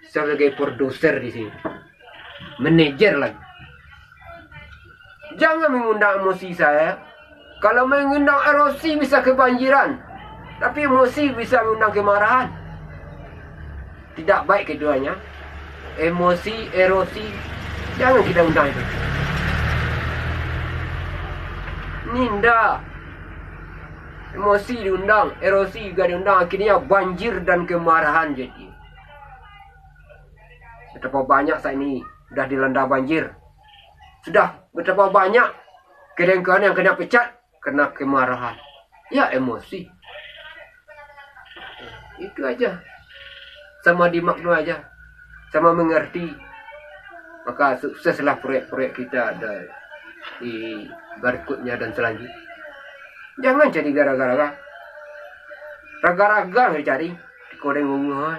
sebagai produser di sini, manajer lagi. Jangan mengundang emosi saya. Kalau mengundang erosi bisa kebanjiran, tapi emosi bisa mengundang kemarahan. Tidak baik keduanya. Emosi, erosi, jangan kita undang itu. Ninda. Emosi diundang, erosi juga diundang, akhirnya banjir dan kemarahan jadi. Betapa banyak saat ini sudah dilanda banjir. Sudah betapa banyak kedengkuan yang kena pecat kena kemarahan. Ya emosi. Itu aja. Sama dimakna aja. Sama mengerti. Maka sukseslah proyek-proyek kita di berikutnya dan selanjutnya. Jangan jadi gara-gara. Raga-raga cari. Koreng ungu.